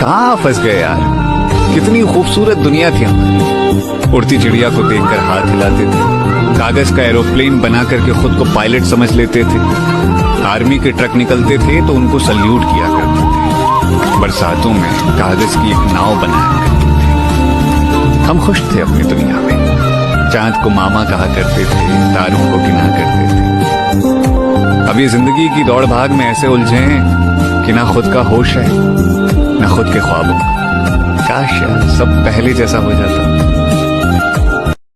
कहाँ फंस गए यार। कितनी खूबसूरत दुनिया थी हमारी। उड़ती चिड़िया को देखकर हाथ हिलाते थे, कागज का एरोप्लेन बना करके खुद को पायलट समझ लेते थे, आर्मी के ट्रक निकलते थे तो उनको सल्यूट किया करते थे, बरसातों में कागज की एक नाव बनाया करते थे। हम खुश थे अपनी दुनिया में, चांद को मामा कहा करते थे, तारों को गिना करते थे। अब ये जिंदगी की दौड़ भाग में ऐसे उलझे हैं कि ना खुद का होश है ना खुद के ख्वाबों का। काश यार सब पहले जैसा हो जाता।